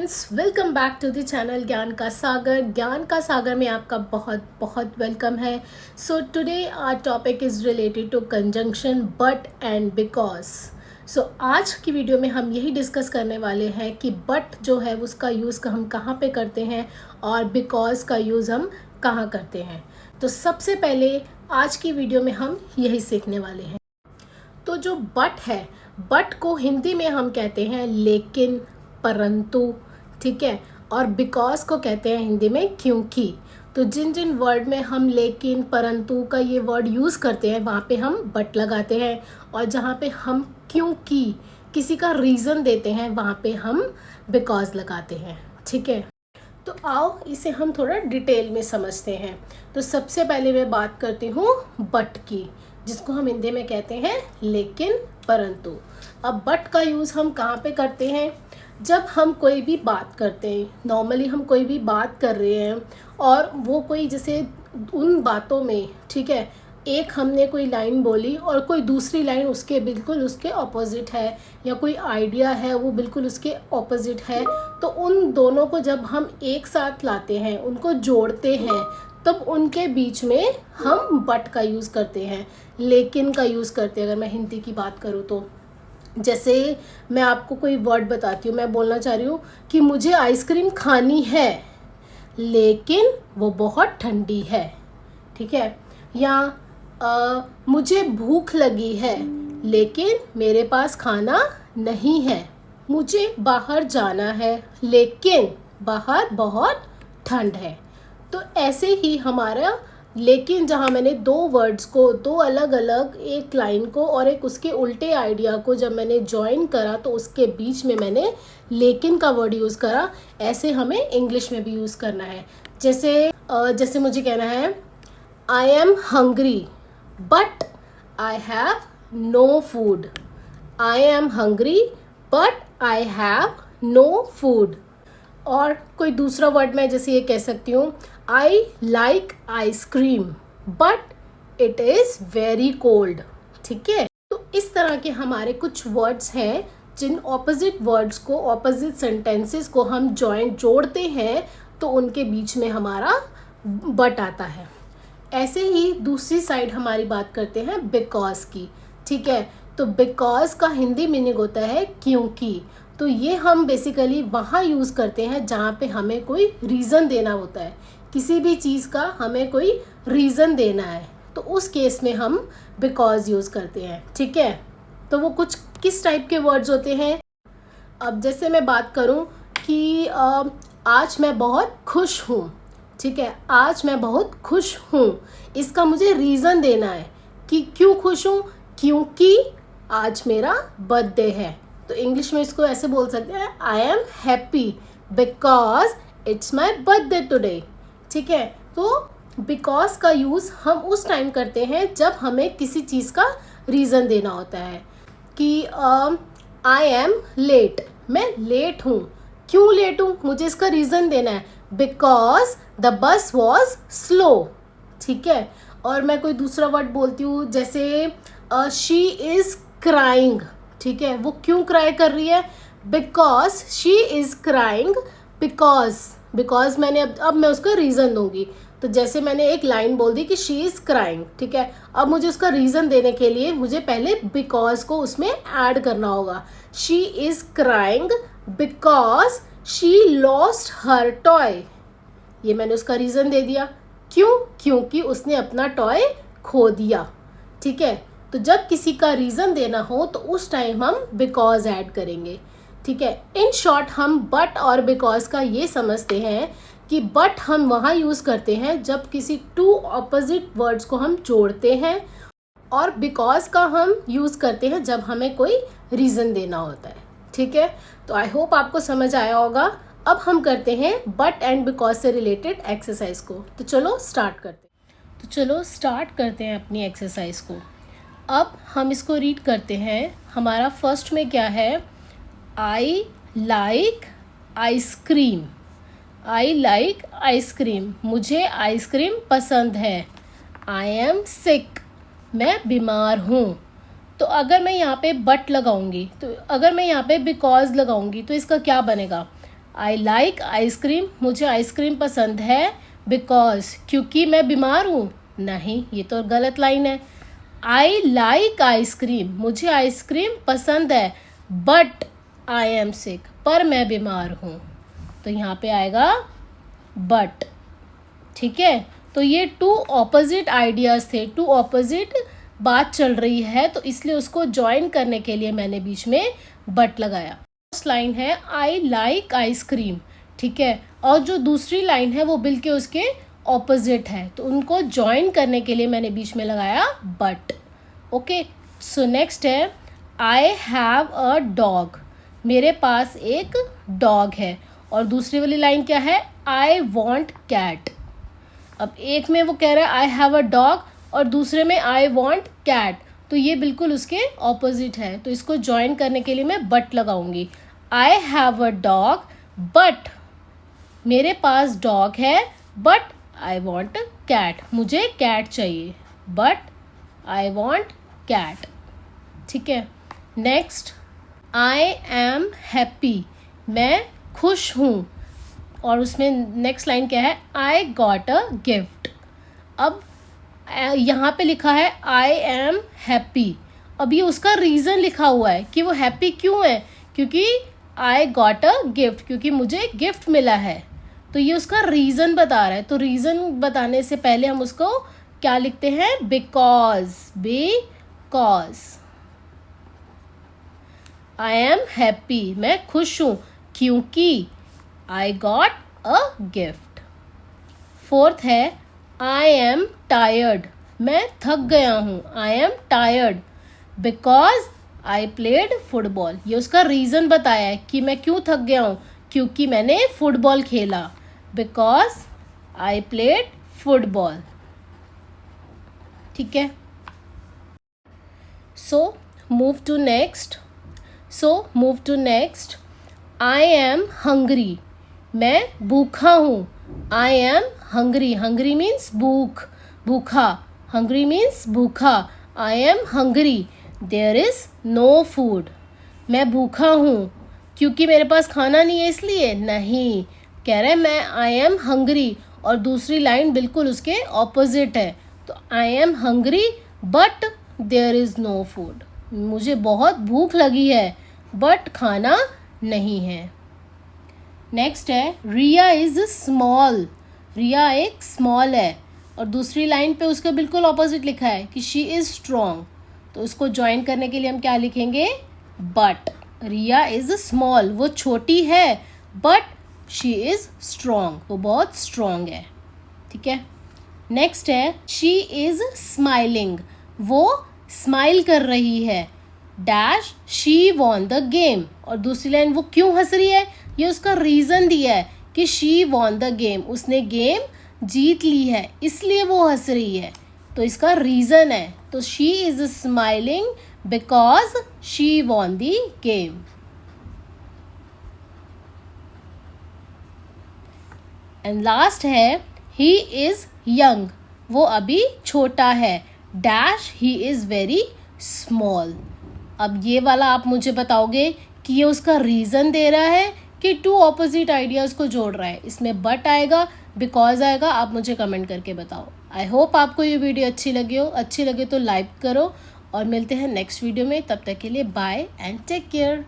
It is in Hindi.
Friends, welcome back to the channel ज्ञान का सागर। ज्ञान का सागर में आपका बहुत बहुत वेलकम है। So today our topic is related to conjunction but and because. So आज की वीडियो में हम यही डिस्कस करने वाले हैं कि बट जो है उसका यूज़ हम कहाँ पे करते हैं और बिकॉज का यूज़ हम कहाँ करते हैं। तो सबसे पहले आज की वीडियो में हम यही सीखने वाले हैं। तो जो बट है, बट को हिंदी में हम कहते हैं लेकिन, परंतु, ठीक है। और बिकॉज को कहते हैं हिंदी में क्योंकि। तो जिन जिन वर्ड में हम लेकिन, परंतु का ये वर्ड यूज़ करते हैं वहाँ पे हम बट लगाते हैं, और जहाँ पे हम क्योंकि किसी का रीज़न देते हैं वहाँ पे हम बिकॉज लगाते हैं, ठीक है। तो आओ इसे हम थोड़ा डिटेल में समझते हैं। तो सबसे पहले मैं बात करती हूँ बट की, जिसको हम हिंदी में कहते हैं लेकिन, परंतु। अब बट का यूज़ हम कहाँ पे करते हैं? जब हम कोई भी बात करते हैं, नॉर्मली हम कोई भी बात कर रहे हैं और वो कोई जैसे उन बातों में, ठीक है, एक हमने कोई लाइन बोली और कोई दूसरी लाइन उसके बिल्कुल उसके ऑपोजिट है, या कोई आइडिया है वो बिल्कुल उसके ऑपोजिट है, तो उन दोनों को जब हम एक साथ लाते हैं, उनको जोड़ते हैं, तब उनके बीच में हम बट का यूज़ करते हैं, लेकिन का यूज़ करते हैं। अगर मैं हिंदी की बात करूँ तो जैसे मैं आपको कोई वर्ड बताती हूँ, मैं बोलना चाह रही हूँ कि मुझे आइसक्रीम खानी है लेकिन वो बहुत ठंडी है, ठीक है। या मुझे भूख लगी है लेकिन मेरे पास खाना नहीं है। मुझे बाहर जाना है लेकिन बाहर बहुत ठंड है। तो ऐसे ही हमारा लेकिन, जहाँ मैंने दो वर्ड्स को, दो अलग अलग, एक लाइन को और एक उसके उल्टे आइडिया को जब मैंने जॉइन करा तो उसके बीच में मैंने लेकिन का वर्ड यूज़ करा। ऐसे हमें इंग्लिश में भी यूज़ करना है। जैसे मुझे कहना है I am hungry but I have no food. I am hungry but I have no food. और कोई दूसरा वर्ड मैं जैसे ये कह सकती हूँ, I like ice cream but it is very cold, ठीक है। तो इस तरह के हमारे कुछ वर्ड्स हैं जिन ऑपोजिट वर्ड्स को, ऑपोजिट सेंटेंसेस को हम जोड़ते हैं तो उनके बीच में हमारा बट आता है। ऐसे ही दूसरी साइड हमारी बात करते हैं बिकॉज की, ठीक है। तो बिकॉज का हिंदी मीनिंग होता है क्योंकि। तो ये हम बेसिकली वहाँ यूज़ करते हैं जहाँ पे हमें कोई रीज़न देना होता है, किसी भी चीज़ का हमें कोई रीज़न देना है, तो उस केस में हम बिकॉज यूज़ करते हैं, ठीक है। तो वो कुछ किस टाइप के वर्ड्स होते हैं? अब जैसे मैं बात करूँ कि आज मैं बहुत खुश हूँ, ठीक है। आज मैं बहुत खुश हूँ, इसका मुझे रीज़न देना है कि क्यों खुश हूँ, क्योंकि आज मेरा बर्थडे है। तो इंग्लिश में इसको ऐसे बोल सकते हैं, I am happy because it's my birthday today, ठीक है। तो बिकॉज का यूज़ हम उस टाइम करते हैं जब हमें किसी चीज़ का रीज़न देना होता है कि आई एम लेट, मैं लेट हूँ। क्यों लेट हूँ, मुझे इसका रीज़न देना है, because the bus was slow, ठीक है। और मैं कोई दूसरा वर्ड बोलती हूँ, जैसे शी इज़ क्राइंग, ठीक है। वो क्यों क्राई कर रही है, because she is crying because मैंने अब मैं उसका रीज़न दूंगी। तो जैसे मैंने एक लाइन बोल दी कि शी इज़ क्राइंग, ठीक है। अब मुझे उसका रीज़न देने के लिए मुझे पहले बिकॉज को उसमें ऐड करना होगा। She is crying because she lost her toy. ये मैंने उसका रीज़न दे दिया। क्यों? क्योंकि उसने अपना टॉय खो दिया, ठीक है। तो जब किसी का रीज़न देना हो तो उस टाइम हम बिकॉज ऐड करेंगे, ठीक है। इन शॉर्ट हम बट और बिकॉज का ये समझते हैं कि बट हम वहाँ यूज़ करते हैं जब किसी टू ऑपोजिट वर्ड्स को हम जोड़ते हैं, और बिकॉज का हम यूज़ करते हैं जब हमें कोई रीज़न देना होता है, ठीक है। तो आई होप आपको समझ आया होगा। अब हम करते हैं बट एंड बिकॉज से रिलेटेड एक्सरसाइज को। तो चलो स्टार्ट करते हैं अपनी एक्सरसाइज को। अब हम इसको रीड करते हैं। हमारा फर्स्ट में क्या है, I like ice cream. I like ice cream, मुझे आइसक्रीम पसंद है। आई एम सिक, मैं बीमार हूँ। तो अगर मैं यहाँ पे बट लगाऊंगी, तो अगर मैं यहाँ पे बिकॉज लगाऊंगी तो इसका क्या बनेगा, आई लाइक आइसक्रीम, मुझे आइसक्रीम पसंद है, बिकॉज क्योंकि मैं बीमार हूँ। नहीं, ये तो गलत लाइन है। आई लाइक आइसक्रीम, मुझे आइसक्रीम पसंद है, बट आई एम सिक, पर मैं बीमार हूँ। तो यहाँ पे आएगा बट। ठीक है, तो ये टू ऑपोजिट आइडियाज़ थे, टू ऑपोजिट बात चल रही है, तो इसलिए उसको ज्वाइन करने के लिए मैंने बीच में बट लगाया। फर्स्ट लाइन है आई लाइक आइसक्रीम, ठीक है, और जो दूसरी लाइन है वो बिल्कुल उसके ऑपोजिट है, तो उनको ज्वाइन करने के लिए मैंने बीच में लगाया बट। ओके, सो नेक्स्ट है आई हैव अ डॉग, मेरे पास एक डॉग है, और दूसरी वाली लाइन क्या है, आई वॉन्ट कैट। अब एक में वो कह रहा है आई हैव अ डॉग और दूसरे में आई वॉन्ट कैट, तो ये बिल्कुल उसके ऑपोजिट है, तो इसको ज्वाइन करने के लिए मैं बट लगाऊंगी। I have a dog but, मेरे पास डॉग है, बट आई वॉन्ट कैट, मुझे कैट चाहिए, बट आई वॉन्ट कैट। ठीक है, नेक्स्ट आई एम हैप्पी, मैं खुश हूँ, और उसमें नेक्स्ट लाइन क्या है, आई गॉट अ गिफ्ट। अब यहाँ पे लिखा है आई एम हैप्पी, अब ये उसका रीज़न लिखा हुआ है कि वो हैप्पी क्यों है, क्योंकि आई गॉट अ गिफ्ट, क्योंकि मुझे गिफ्ट मिला है, तो ये उसका रीज़न बता रहा है। तो रीज़न बताने से पहले हम उसको क्या लिखते हैं, because, because I am happy, मैं खुश हूँ, क्योंकि I got a gift. Fourth है आई एम टायर्ड, मैं थक गया हूँ, I am tired, because I played football, ये उसका रीज़न बताया है कि मैं क्यों थक गया हूँ, क्योंकि मैंने फुटबॉल खेला, बिकॉज आई प्लेड फुटबॉल। ठीक है, so move to next, I am hungry, मैं भूखा हूँ, I am hungry, hungry means भूख, भूखा, हंग्री मीन्स भूखा, I am hungry, there is no food, मैं भूखा हूँ क्योंकि मेरे पास खाना नहीं है इसलिए, नहीं, कह रहे हैं मैं आई एम हंग्री, और दूसरी लाइन बिल्कुल उसके ऑपोजिट है, तो I am hungry but there is no food, मुझे बहुत भूख लगी है बट खाना नहीं है। नेक्स्ट है रिया इज़ स्मॉल, रिया एक स्मॉल है, और दूसरी लाइन पे उसके बिल्कुल ऑपोजिट लिखा है कि शी इज़ स्ट्रॉन्ग, तो उसको ज्वाइन करने के लिए हम क्या लिखेंगे, बट। रिया इज़ स्मॉल, वो छोटी है, बट शी इज़ स्ट्रॉन्ग, वो बहुत स्ट्रॉन्ग है। ठीक है, नेक्स्ट है शी इज़ स्माइलिंग, वो स्माइल कर रही है, dash she won the game, और दूसरी लाइन वो क्यों हंस रही है, ये उसका रीज़न दिया है कि शी वॉन द गेम, उसने गेम जीत ली है इसलिए वो हंस रही है, तो इसका रीज़न है, तो she is smiling because she won the game. And last है ही इज़ यंग, वो अभी छोटा है, dash he is very small. अब ये वाला आप मुझे बताओगे कि ये उसका रीज़न दे रहा है कि टू ऑपोजिट आइडियाज़ को जोड़ रहा है, इसमें बट आएगा, बिकॉज आएगा, आप मुझे कमेंट करके बताओ। आई होप आपको ये वीडियो अच्छी लगे तो लाइक करो, और मिलते हैं नेक्स्ट वीडियो में, तब तक के लिए बाय एंड टेक केयर।